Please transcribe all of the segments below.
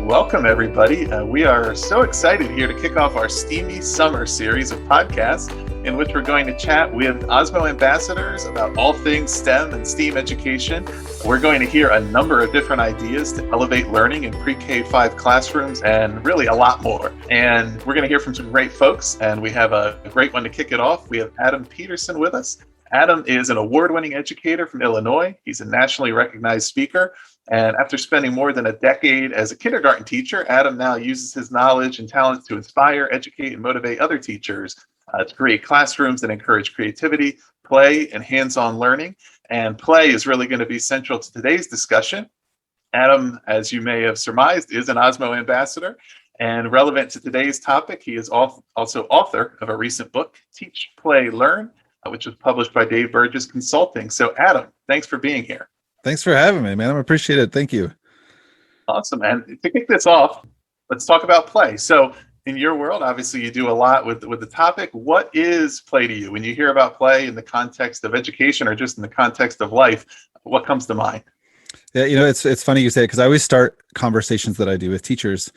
Welcome, everybody. We are so excited here to kick off our STEAMY Summer series of podcasts in which we're going to chat with Osmo ambassadors about all things STEM and STEAM education. We're going to hear a number of different ideas to elevate learning in pre-K-5 classrooms and really a lot more. And we're going to hear from some great folks, and we have a great one to kick it off. We have Adam Peterson with us. Adam is an award-winning educator from Illinois. He's a nationally recognized speaker. And after spending more than a decade as a kindergarten teacher, Adam now uses his knowledge and talents to inspire, educate, and motivate other teachers to create classrooms that encourage creativity, play, and hands-on learning. And play is really going to be central to today's discussion. Adam, as you may have surmised, is an Osmo ambassador. And relevant to today's topic, he is also author of a recent book, Teach, Play, Learn, which was published by Dave Burgess Consulting. So Adam, thanks for being here. Thanks for having me, man. I appreciate it. Thank you. Awesome. And to kick this off, let's talk about play. So in your world, obviously you do a lot with the topic. What is play to you? When you hear about play in the context of education or just in the context of life, what comes to mind? Yeah, it's funny you say it, because I always start conversations that I do with teachers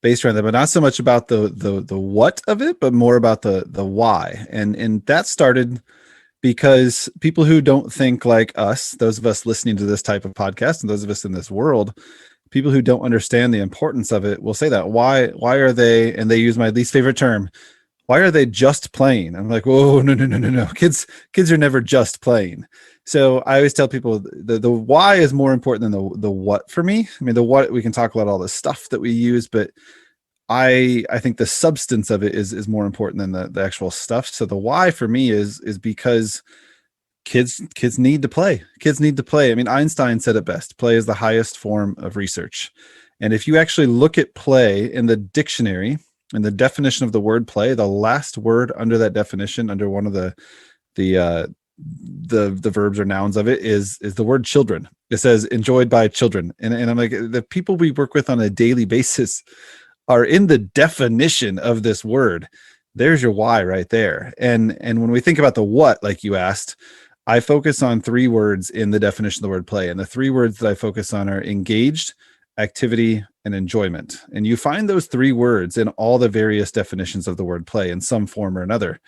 based around that, but not so much about the what of it, but more about the why. And that started because people who don't think like us, those of us listening to this type of podcast and those of us in this world, people who don't understand the importance of it will say that. Why are they, and they use my least favorite term, why are they just playing? I'm like, whoa, no. Kids are never just playing. So I always tell people the why is more important than the what for me. I mean, the what, we can talk about all the stuff that we use, but I think the substance of it is more important than the actual stuff. So the why for me is because kids need to play. Kids need to play. I mean, Einstein said it best: play is the highest form of research. And if you actually look at play in the dictionary, in the definition of the word play, the last word under that definition, under one of the verbs or nouns of it, is the word children. It says enjoyed by children. And I'm like, the people we work with on a daily basis are in the definition of this word. There's your why right there. And when we think about the what, like you asked, I focus on three words in the definition of the word play. And the three words that I focus on are engaged, activity, and enjoyment. And you find those three words in all the various definitions of the word play in some form or another.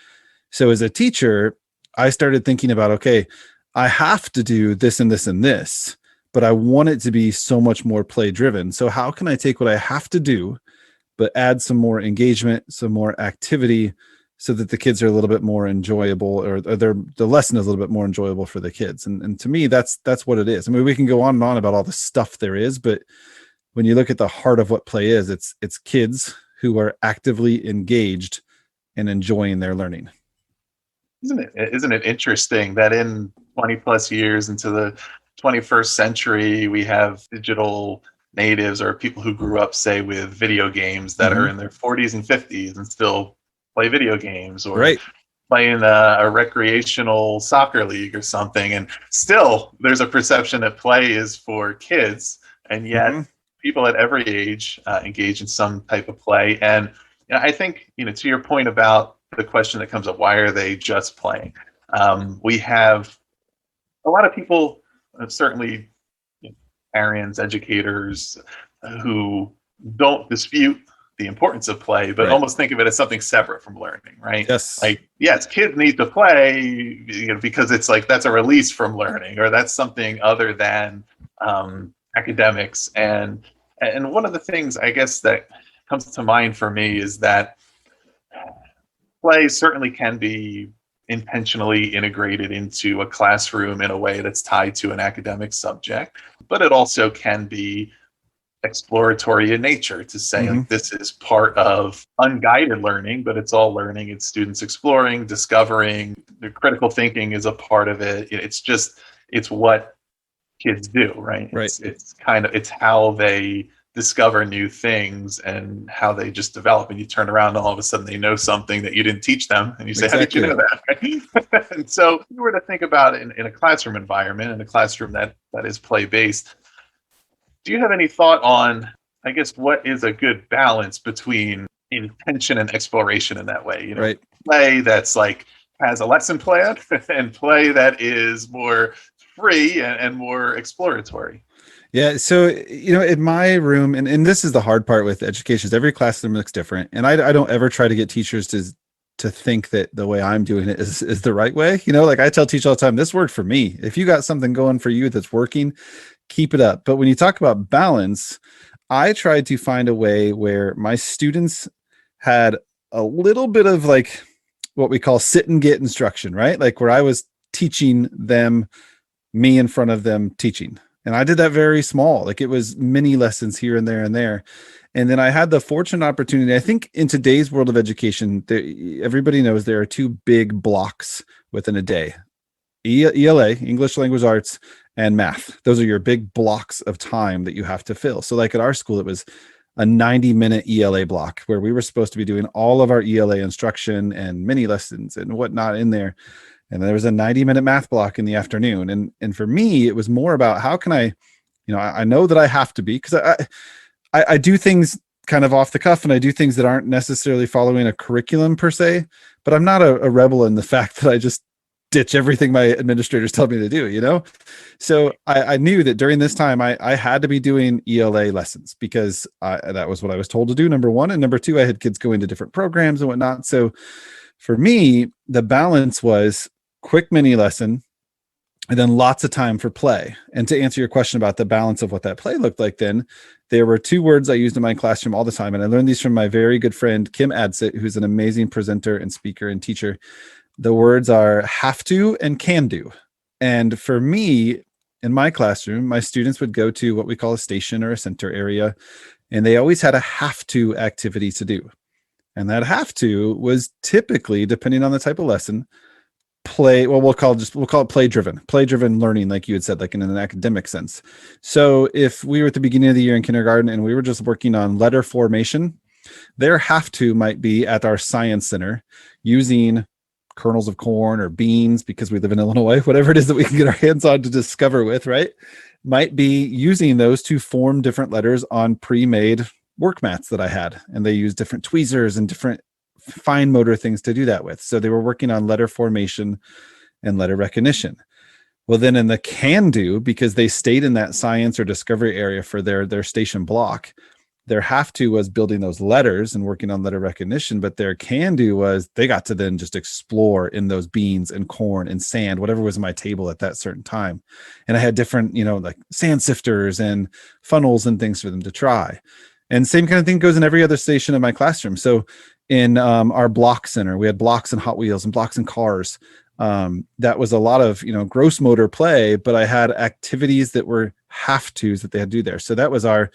So as a teacher, I started thinking about, okay, I have to do this and this and this, but I want it to be so much more play driven. So how can I take what I have to do, but add some more engagement, some more activity, so that the kids are a little bit more enjoyable, or the lesson is a little bit more enjoyable for the kids. And to me, that's what it is. I mean, we can go on and on about all the stuff there is, but when you look at the heart of what play is, it's kids who are actively engaged and enjoying their learning. Isn't it interesting that in 20 plus years into the 21st century, we have digital natives or people who grew up, say, with video games that are in their 40s and 50s and still play video games, or play in a recreational soccer league or something. And still there's a perception that play is for kids. And yet people at every age engage in some type of play. And I think, to your point about the question that comes up, why are they just playing? We have a lot of people, certainly parents, educators, who don't dispute the importance of play, but almost think of it as something separate from learning, right? Yes. Like, yes, kids need to play, because it's like that's a release from learning, or that's something other than academics. And one of the things, I guess, that comes to mind for me is that play certainly can be intentionally integrated into a classroom in a way that's tied to an academic subject, but it also can be exploratory in nature, to say like, this is part of unguided learning, but it's all learning. It's students exploring, discovering. The critical thinking is a part of it. It's what kids do, right? It's how they discover new things and how they just develop. And you turn around and all of a sudden they know something that you didn't teach them, and you say, how did you know that? Right? And so if you were to think about it in a classroom environment, in a classroom that is play based, do you have any thought on, I guess, what is a good balance between intention and exploration in that way? Play that's like has a lesson plan and play that is more free and more exploratory. Yeah. So, in my room, and this is the hard part with education, is every classroom looks different. And I don't ever try to get teachers to think that the way I'm doing it is the right way. Like I tell teachers all the time, this worked for me. If you got something going for you that's working, keep it up. But when you talk about balance, I tried to find a way where my students had a little bit of like what we call sit and get instruction, right? Like where I was teaching them, me in front of them teaching. And I did that very small, like it was mini lessons here and there and there. And then I had the fortunate opportunity. I think in today's world of education, everybody knows there are two big blocks within a day: ELA, English Language Arts, and math. Those are your big blocks of time that you have to fill. So like at our school, it was a 90-minute ELA block where we were supposed to be doing all of our ELA instruction and mini lessons and whatnot in there. And there was a 90-minute math block in the afternoon. And for me, it was more about how can I know that I have to be, because I do things kind of off the cuff, and I do things that aren't necessarily following a curriculum per se, but I'm not a rebel in the fact that I just ditch everything my administrators tell me to do. So I knew that during this time I had to be doing ELA lessons because that was what I was told to do, number one. And number two, I had kids going to different programs and whatnot. So for me, the balance was quick mini lesson and then lots of time for play. And to answer your question about the balance of what that play looked like, then there were two words I used in my classroom all the time. And I learned these from my very good friend, Kim Adsit, who's an amazing presenter and speaker and teacher. The words are have to and can do. And for me, in my classroom, my students would go to what we call a station or a center area, and they always had a have to activity to do. And that have to was typically, depending on the type of lesson, we'll call it play driven learning, like you had said, like in an academic sense. So if we were at the beginning of the year in kindergarten and we were just working on letter formation, their have to might be at our science center using kernels of corn or beans, because we live in Illinois, whatever it is that we can get our hands on to discover with, right? Might be using those to form different letters on pre-made work mats that I had. And they use different tweezers and different fine motor things to do that with. So they were working on letter formation and letter recognition. Well, then in the can do, because they stayed in that science or discovery area for their station block, their have to was building those letters and working on letter recognition, but their can do was they got to then just explore in those beans and corn and sand, whatever was on my table at that certain time. And I had different, like sand sifters and funnels and things for them to try. And same kind of thing goes in every other station in my classroom. So in our block center, we had blocks and Hot Wheels and blocks and cars. That was a lot of, gross motor play, but I had activities that were have tos that they had to do there. So that was our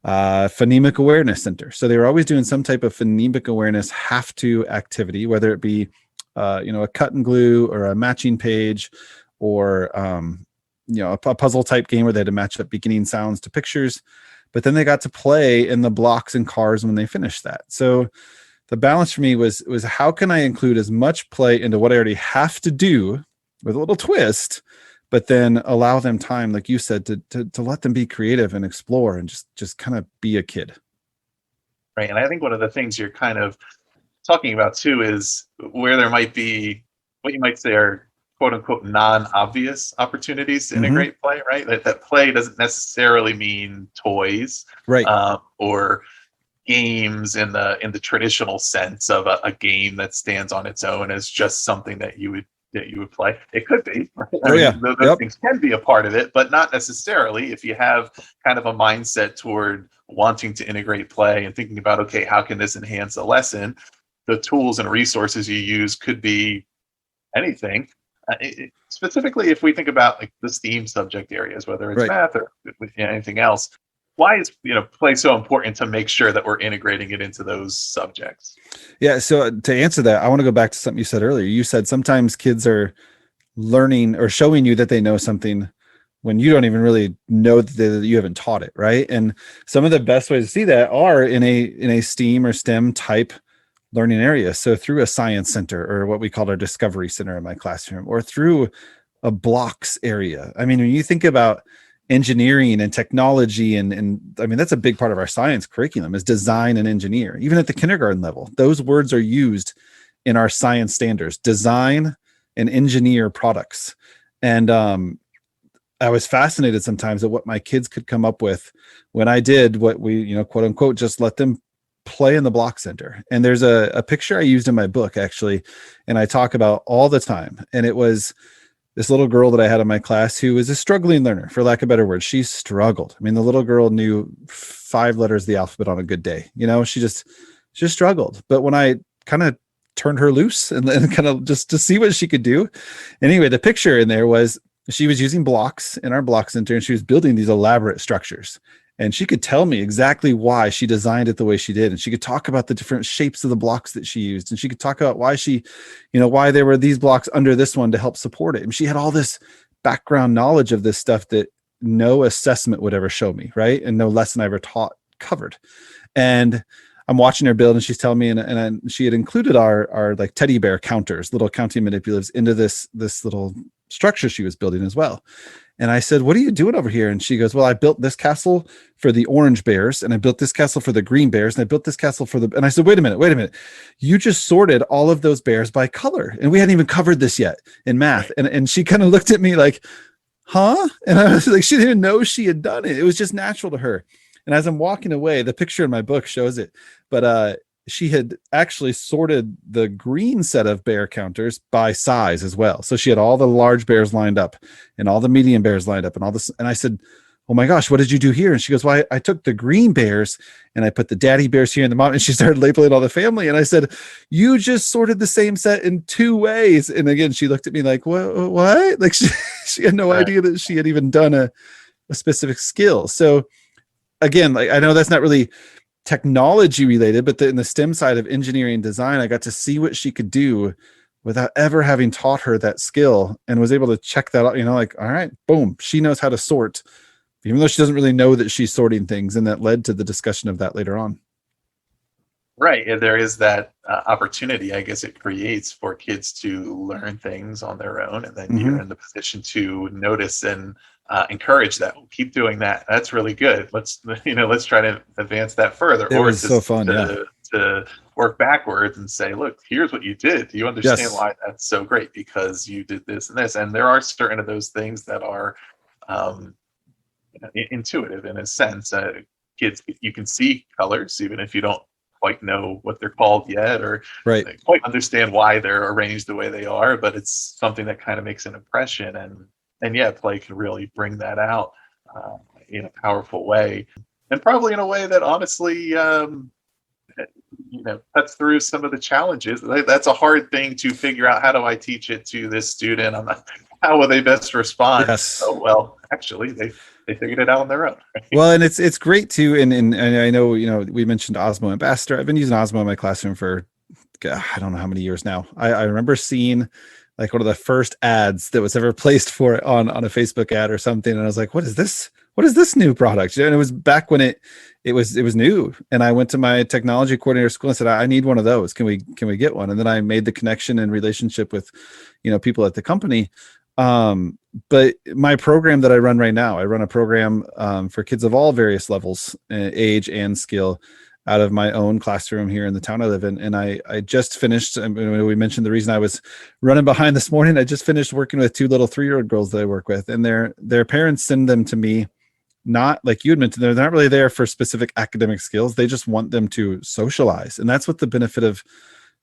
phonemic awareness center. So they were always doing some type of phonemic awareness have to activity, whether it be, a cut and glue or a matching page or, a puzzle type game where they had to match up beginning sounds to pictures. But then they got to play in the blocks and cars when they finished that. So the balance for me was how can I include as much play into what I already have to do with a little twist, but then allow them time, like you said, to let them be creative and explore and just kind of be a kid. Right. And I think one of the things you're kind of talking about too is where there might be what you might say are quote unquote non-obvious opportunities to integrate play, right? That play doesn't necessarily mean toys, right? Or games in the traditional sense of a game that stands on its own as just something that you would play. It could be. Right? Those things can be a part of it, but not necessarily. If you have kind of a mindset toward wanting to integrate play and thinking about, okay, how can this enhance a lesson? The tools and resources you use could be anything. Specifically, if we think about like the STEAM subject areas, whether it's math or anything else, why is play so important to make sure that we're integrating it into those subjects? Yeah. So to answer that, I want to go back to something you said earlier. You said sometimes kids are learning or showing you that they know something when you don't even really know that you haven't taught it, right? And some of the best ways to see that are in a STEAM or STEM type learning area. So through a science center, or what we call our discovery center in my classroom, or through a blocks area. I mean, when you think about engineering and technology, and I mean, that's a big part of our science curriculum is design and engineer. Even at the kindergarten level, those words are used in our science standards: design and engineer products. And I was fascinated sometimes at what my kids could come up with when I did what we, quote unquote, just let them play in the block center. And there's a picture I used in my book, actually, and I talk about all the time. And it was this little girl that I had in my class who was a struggling learner, for lack of a better word. She struggled. I mean, the little girl knew 5 letters of the alphabet on a good day. She just struggled. But when I kind of turned her loose and then kind of just to see what she could do. Anyway, the picture in there was she was using blocks in our block center, and she was building these elaborate structures. And she could tell me exactly why she designed it the way she did. And she could talk about the different shapes of the blocks that she used. And she could talk about why why there were these blocks under this one to help support it. And she had all this background knowledge of this stuff that no assessment would ever show me, right? And no lesson I ever taught covered. And I'm watching her build, and she's telling me, and she had included our like teddy bear counters, little counting manipulatives, into this little structure she was building as well. And I said, "What are you doing over here?" And she goes, "Well, I built this castle for the orange bears, and I built this castle for the green bears, and I built this castle for the," and I said, wait a minute. You just sorted all of those bears by color. And we hadn't even covered this yet in math. And she kind of looked at me like, huh? And I was like, she didn't even know she had done it. It was just natural to her. And as I'm walking away, the picture in my book shows it, but she had actually sorted the green set of bear counters by size as well. So she had all the large bears lined up and all the medium bears lined up and all this. And I said, "Oh my gosh, what did you do here?" And she goes, "Well, I took the green bears and I put the daddy bears here and the mom," and she started labeling all the family. And I said, "You just sorted the same set in 2 ways." And again, she looked at me like, what? Like she had no idea that she had even done a specific skill. So again, like, I know that's not really technology related, but in the STEM side of engineering and design, I got to see what she could do without ever having taught her that skill, and was able to check that out, like, all right, boom, she knows how to sort, even though she doesn't really know that she's sorting things. And that led to the discussion of that later on. Right. And there is that opportunity, I guess, it creates for kids to learn things on their own. And then you're in the position to notice and encourage that. Keep doing that. That's really good. Let's try to advance that further. It was so fun. To work backwards and say, look, here's what you did. Do you understand why that's so great? Because you did this and this. And there are certain of those things that are intuitive in a sense. Kids, you can see colors, even if you don't quite know what they're called yet, or quite understand why they're arranged the way they are, but it's something that kind of makes an impression, and yeah, play can really bring that out in a powerful way, and probably in a way that honestly cuts through some of the challenges. That's a hard thing to figure out. How do I teach it to this student? How will they best respond? Yes. Oh, well, actually, they figured it out on their own. Right? Well, and it's great too. And I know, we mentioned Osmo Ambassador. I've been using Osmo in my classroom for, I don't know how many years now. I remember seeing like one of the first ads that was ever placed for it on a Facebook ad or something. And I was like, what is this? What is this new product? And it was back when it was new. And I went to my technology coordinator school and said, I need one of those. Can we get one? And then I made the connection and relationship with, people at the company. But my program that I run right now, I run a program for kids of all various levels, age and skill, out of my own classroom here in the town I live in. And I just finished, we mentioned the reason I was running behind this morning. I just finished working with 2 little 3-year-old girls that I work with, and their parents send them to me, not like you had mentioned, they're not really there for specific academic skills. They just want them to socialize. And that's what the benefit of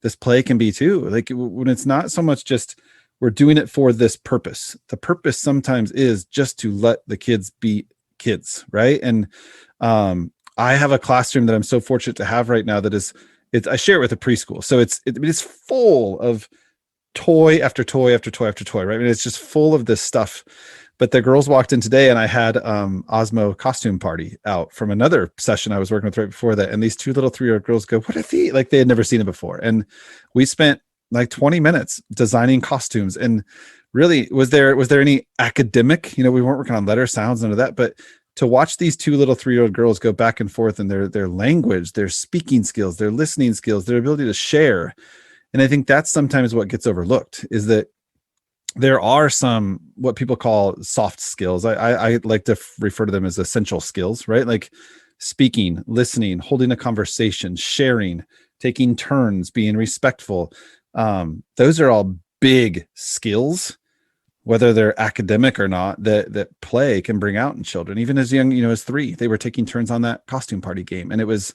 this play can be too. Like when it's not so much just, we're doing it for this purpose. The purpose sometimes is just to let the kids be kids, right? And I have a classroom that I'm so fortunate to have right now that I share it with a preschool. So it's full of toy after toy after toy after toy, right? I mean, it's just full of this stuff. But the girls walked in today, and I had Osmo costume party out from another session I was working with right before that. And these 2 little 3-year-old girls go, "What are these?" Like they had never seen it before. And we spent like 20 minutes designing costumes. And really, was there any academic, we weren't working on letter sounds, none of that, but to watch these 2 little 3-year-old girls go back and forth in their language, their speaking skills, their listening skills, their ability to share. And I think that's sometimes what gets overlooked, is that there are some, what people call soft skills. I like to refer to them as essential skills, right? Like speaking, listening, holding a conversation, sharing, taking turns, being respectful. Those are all big skills, whether they're academic or not, that play can bring out in children. Even as young, as 3, they were taking turns on that costume party game, and it was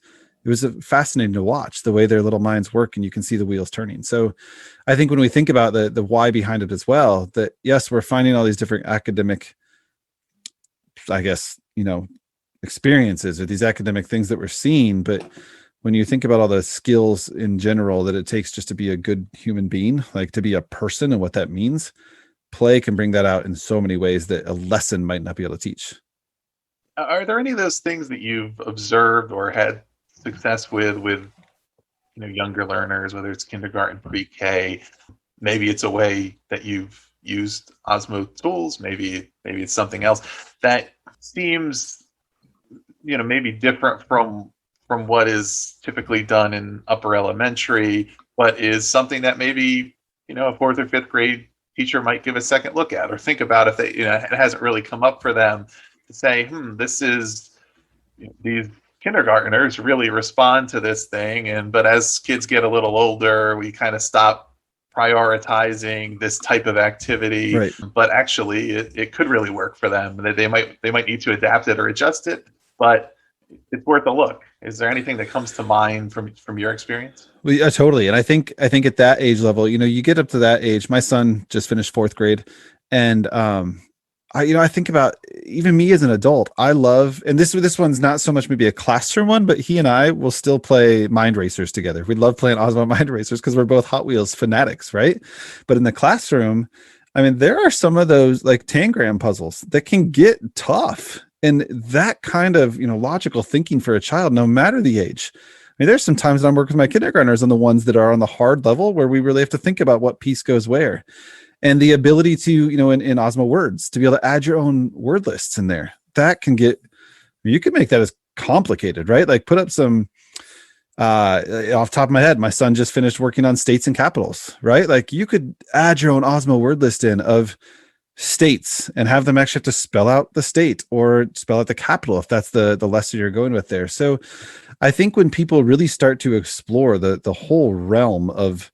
fascinating to watch the way their little minds work, and you can see the wheels turning. So I think when we think about the why behind it as well, that yes, we're finding all these different academic, I guess, experiences or these academic things that we're seeing, but when you think about all the skills in general that it takes just to be a good human being, like to be a person and what that means, play can bring that out in so many ways that a lesson might not be able to teach. Are there any of those things that you've observed or had success with younger learners, whether it's kindergarten, pre-K? Maybe it's a way that you've used Osmo tools. Maybe it's something else that seems maybe different from what is typically done in upper elementary, but is something that maybe a 4th or 5th grade teacher might give a second look at or think about if they it hasn't really come up for them to say, this is these kindergartners really respond to this thing, but as kids get a little older, we kind of stop prioritizing this type of activity. Right. But actually it could really work for them. They might need to adapt it or adjust it, but it's worth a look. Is there anything that comes to mind from your experience? Well, yeah, totally. And I think at that age level, you get up to that age. My son just finished 4th grade, and I think about even me as an adult. I love, and this one's not so much maybe a classroom one, but he and I will still play mind racers together. We love playing Osmo mind racers because we're both Hot Wheels fanatics, right? But in the classroom, I mean, there are some of those like tangram puzzles that can get tough, and that kind of logical thinking for a child, no matter the age. I mean, there's some times that I'm working with my kindergartners on the ones that are on the hard level where we really have to think about what piece goes where. And the ability to, in Osmo Words, to be able to add your own word lists in there, that can get, you can make that as complicated, right? Like put up some, off the top of my head, my son just finished working on states and capitals, right? Like you could add your own Osmo word list in of states and have them actually have to spell out the state or spell out the capital if that's the lesson you're going with there. So I think when people really start to explore the whole realm of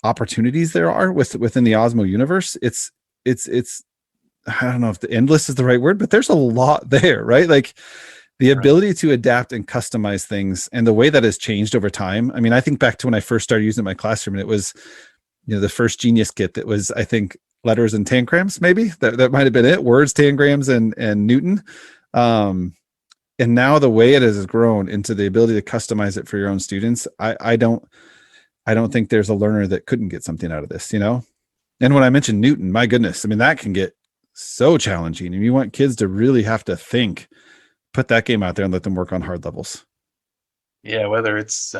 opportunities there are within the Osmo universe, it's I don't know if the endless is the right word, but there's a lot there, right? Like the ability to adapt and customize things, and the way that has changed over time. I mean, I think back to when I first started using it in my classroom, and it was the first Genius kit that was, I think, letters and tangrams, maybe that might have been it, words, tangrams, and Newton. And now the way it has grown into the ability to customize it for your own students, I don't think there's a learner that couldn't get something out of this, And when I mentioned Newton, my goodness, I mean, that can get so challenging, and you want kids to really have to think, put that game out there and let them work on hard levels. Yeah, whether it's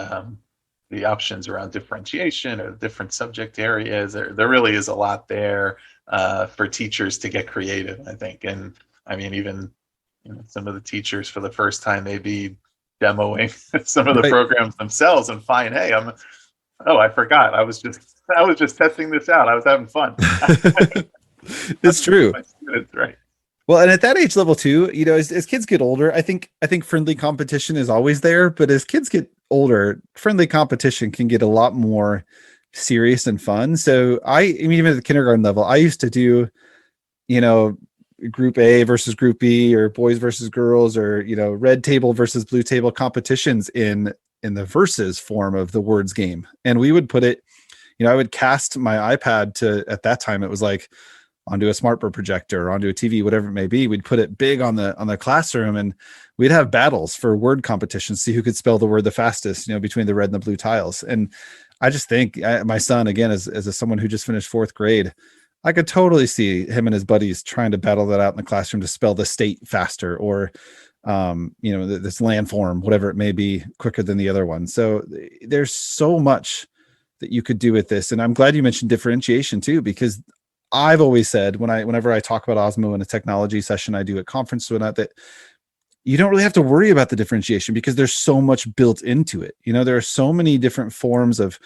the options around differentiation or different subject areas, there really is a lot there for teachers to get creative, I think. And I mean, even some of the teachers for the first time may be demoing some of the programs themselves and find, hey, I forgot. I was just testing this out. I was having fun. It's true. My students, right. Well, and at that age level too, as kids get older, I think friendly competition is always there, but as kids get older, friendly competition can get a lot more serious and fun. So I mean, even at the kindergarten level, I used to do, group A versus group B, or boys versus girls, or, red table versus blue table competitions in the versus form of the words game. And we would put it, I would cast my iPad to, at that time, it was like onto a smartboard projector or onto a TV, whatever it may be. We'd put it big on the classroom, and we'd have battles for word competitions, see who could spell the word the fastest, between the red and the blue tiles. And I just think my son, again, as someone who just finished 4th grade, I could totally see him and his buddies trying to battle that out in the classroom to spell the state faster, or this landform, whatever it may be, quicker than the other one. So there's so much that you could do with this. And I'm glad you mentioned differentiation too, because I've always said whenever I talk about Osmo in a technology session I do at conference or not, that you don't really have to worry about the differentiation because there's so much built into it. There are so many different forms of,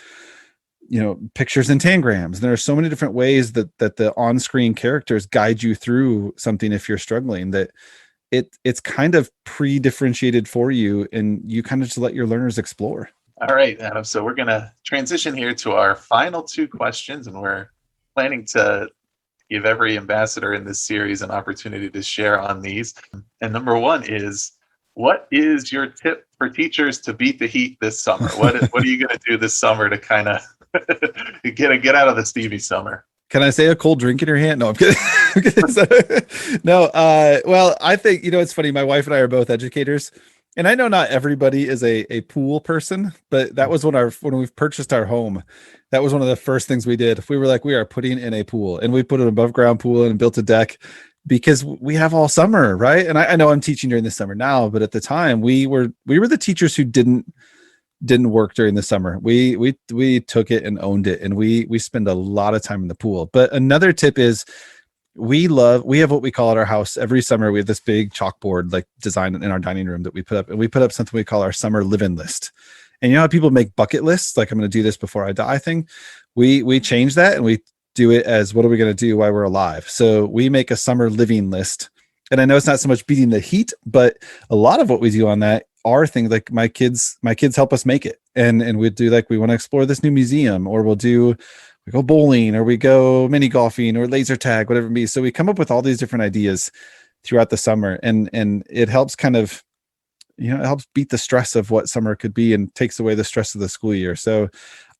pictures and tangrams. There are so many different ways that the on-screen characters guide you through something if you're struggling, that it's kind of pre-differentiated for you, and you kind of just let your learners explore. All right, Adam. So we're going to transition here to our final 2 questions, and we're planning to give every ambassador in this series an opportunity to share on these. And number one is, what is your tip for teachers to beat the heat this summer? What are you going to do this summer to kind of get out of the steamy summer? Can I say a cold drink in your hand? No, I'm kidding. No. Well, I think, it's funny. My wife and I are both educators, and I know not everybody is a pool person, but that was when we purchased our home. That was one of the first things we did. We were like, we are putting in a pool, and we put an above ground pool and built a deck because we have all summer, right? And I know I'm teaching during the summer now, but at the time we were the teachers who didn't work during the summer. We took it and owned it, and we spend a lot of time in the pool. But another tip is, we have what we call at our house every summer. We have this big chalkboard like designed in our dining room that we put up, and we put up something we call our summer live-in list. And you know how people make bucket lists, like I'm going to do this before I die thing? We change that, and we do it as, what are we going to do while we're alive? So we make a summer living list. And I know it's not so much beating the heat, but a lot of what we do on that are things like my kids help us make it. And we do, like, we want to explore this new museum, or we go bowling, or we go mini golfing, or laser tag, whatever it be. So we come up with all these different ideas throughout the summer, and it helps kind of, it helps beat the stress of what summer could be and takes away the stress of the school year. So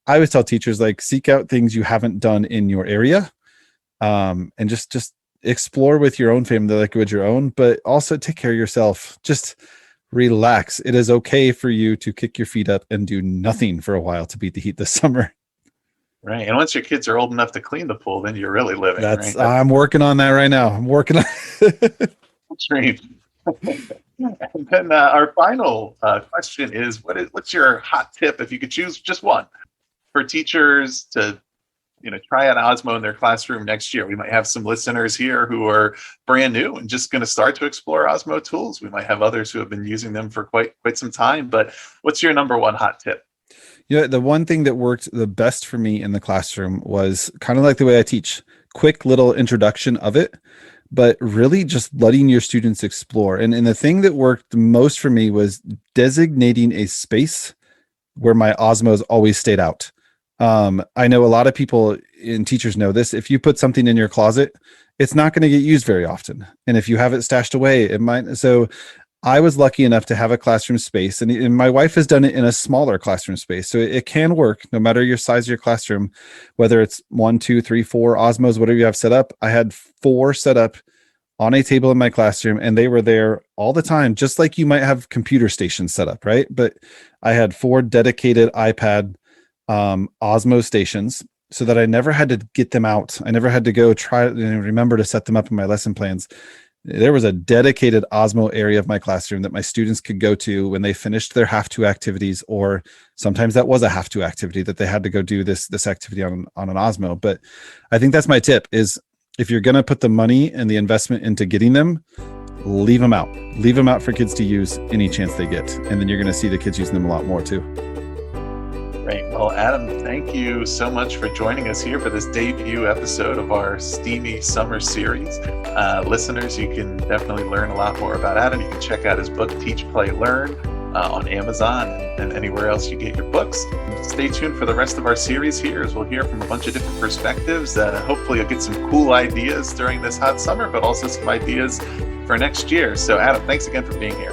I always tell teachers, like, seek out things you haven't done in your area, and just explore with your own family like with your own, but also take care of yourself. Just relax. It is okay for you to kick your feet up and do nothing for a while to beat the heat this summer. Right. And once your kids are old enough to clean the pool, then you're really living. Right? I'm working on that right now. I'm working on Dream. And then our final question is, what's your hot tip, if you could choose just one, for teachers to try out Osmo in their classroom next year? We might have some listeners here who are brand new and just going to start to explore Osmo tools. We might have others who have been using them for quite some time. But what's your number one hot tip? The one thing that worked the best for me in the classroom was kind of like the way I teach. Quick little introduction of it, but really just letting your students explore. And the thing that worked most for me was designating a space where my Osmos always stayed out. I know a lot of people and teachers know this. If you put something in your closet, it's not going to get used very often. And if you have it stashed away, it might. So I was lucky enough to have a classroom space, and my wife has done it in a smaller classroom space. So it can work no matter your size of your classroom, whether it's 1, 2, 3, 4 Osmos, whatever you have set up. I had 4 set up on a table in my classroom, and they were there all the time, just like you might have computer stations set up, right? But I had 4 dedicated iPad Osmo stations, so that I never had to get them out. I never had to go try and remember to set them up in my lesson plans. There was a dedicated Osmo area of my classroom that my students could go to when they finished their have to activities, or sometimes that was a have to activity that they had to go do this activity on an Osmo. But I think that's my tip, is if you're going to put the money and the investment into getting them, leave them out for kids to use any chance they get. And then you're going to see the kids using them a lot more too. Great. Well, Adam, thank you so much for joining us here for this debut episode of our Steamy Summer series. Listeners, you can definitely learn a lot more about Adam. You can check out his book, Teach, Play, Learn, on Amazon and anywhere else you get your books. Stay tuned for the rest of our series here, as we'll hear from a bunch of different perspectives. Hopefully you'll get some cool ideas during this hot summer, but also some ideas for next year. So, Adam, thanks again for being here.